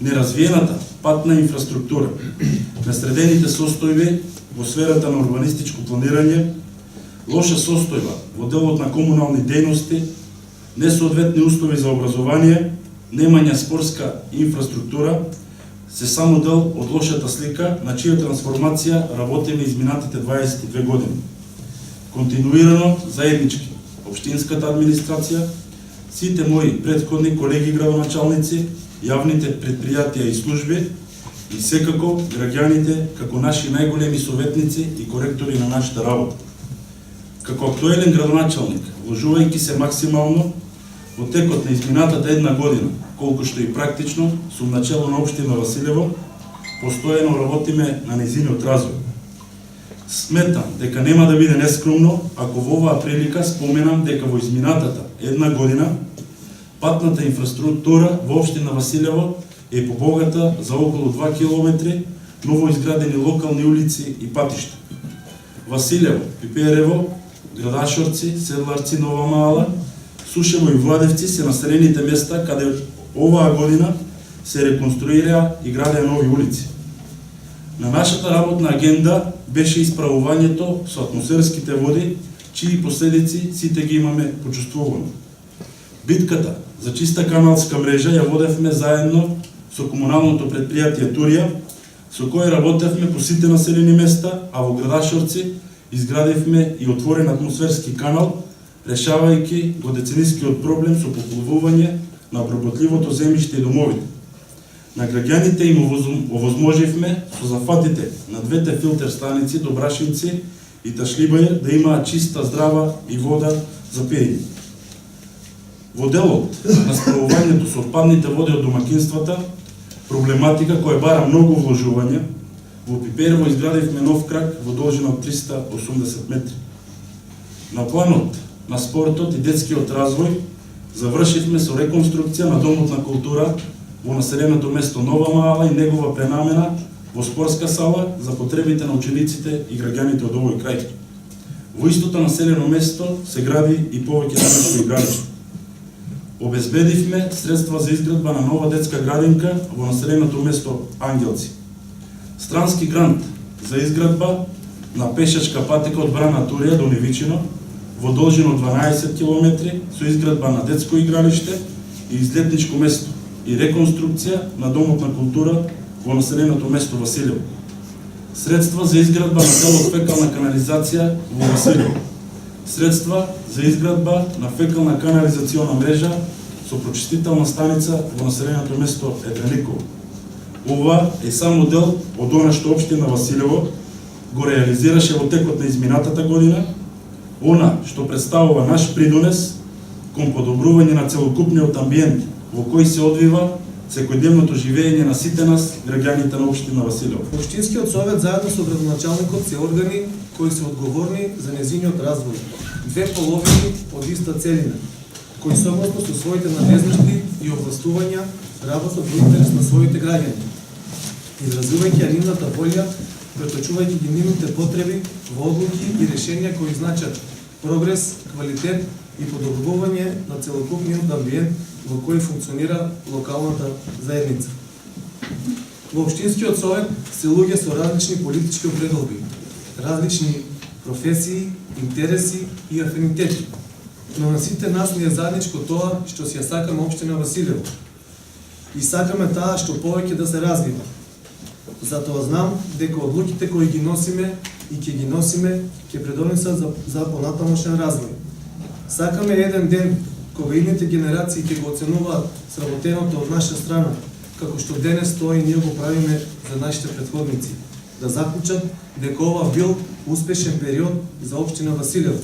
Неразвиената патна инфраструктура, несредените состојби во сферата на урбанистичко планирање, лоша состојба во делот на комунални дејности, несоодветни услови за образование, немање спортска инфраструктура, се само дел од лошата слика на чија трансформација работиме изминатите 22 години. Континуирано, заеднички, општинската администрација, сите мои претходни колеги градоначалници, јавните предпријатија и служби и секако граѓаните како наши најголеми советници и коректори на нашата работа. Како актуелен градоначалник, вложувајќи се максимално во текот на изминатата една година, колку што и практично, сум начело на општина Василево, постојано работиме на нејзиниот развој. Сметам дека нема да биде нескромно ако во оваа прилика споменам дека во изминатата една година патната инфраструктура во општина Василево е побогата за околу 2 километри новоизградени локални улици и патишта. Василево, Пиперево, Градашорци, Седларци, Нова Маала, Сушево и Владевци се населените места каде оваа година се реконструираа и градеа нови улици. На нашата работна агенда беше исправувањето со атмосферските води, чии последици сите ги имаме почувствувано. Битката за чиста каналска мрежа ја водевме заедно со комуналното предпријатие Турија, со кој работевме по сите населени места, а во Градашорци изградивме и отворен атмосферски канал, решавајќи го деценискиот проблем со поплувување на обработливото земјиште и домовите. На граѓаните им овозможивме со зафатите на двете филтер станици до Брашинци и Ташлибаје да имаат чиста, здрава и вода за пиење. Во делот на справувањето со отпадните води од домакинствата, проблематика која бара многу вложување, во Пиперево изградивме нов крак во должина од 380 метри. На планот на спортот и детскиот развој завршивме со реконструкција на Домот на култура во населеното место Нова Маала и негова пренамена во спортска сала за потребите на учениците и граѓаните од овој крај. Во истото населено место се гради и повеќе детско игралиште. Обезбедивме средства за изградба на нова детска градинка во населеното место Ангелци. Странски грант за изградба на пешачка патека од Брана Турија до Невичино во должина од 12 км со изградба на детско игралиште и излетничко место и реконструкција на Домот на култура во населеното место Василево. Средства за изградба на делот фекална канализација во Василево. Средства за изградба на фекална канализациона мрежа со прочистителна станица во населеното место Едрениково. Ова е само дел од она што општина Василево го реализираше во текот на изминатата година, она што представува наш придонес кон подобрување на целокупниот амбиент во кој се одвива секојдневното живење на сите нас, граѓаните на општина Василево. Општинскиот совет заедно со градоначалникот се органи кои се одговорни за нејзиниот развој. Две половини од иста целина, кои согласно со своите надležности и овластувања работат во интерес на своите граѓани, изразувајќи ја нивната волја, преточувајќи ги нивните потреби во одлуки и решенија кои значат прогрес, квалитет и подобрување на целокупниот амбиент во кој функционира локалната заедница. Во општинскиот совет се луѓе со различни политички определби, различни професии, интереси и афинитети. Но на сите нас ни е заедничко тоа што си ја сакаме општина Василево. И сакаме таа што повеќе да се развива. Затоа знам дека одлуките кои ги носиме и ќе ги носиме ќе предонесат за понатамошен развој. Сакаме еден ден кога идните генерации ќе го оценуваат сработеното од наша страна, како што денес тоа и ние го правиме за нашите претходници, да заклучат дека ова бил успешен период за општина Василево.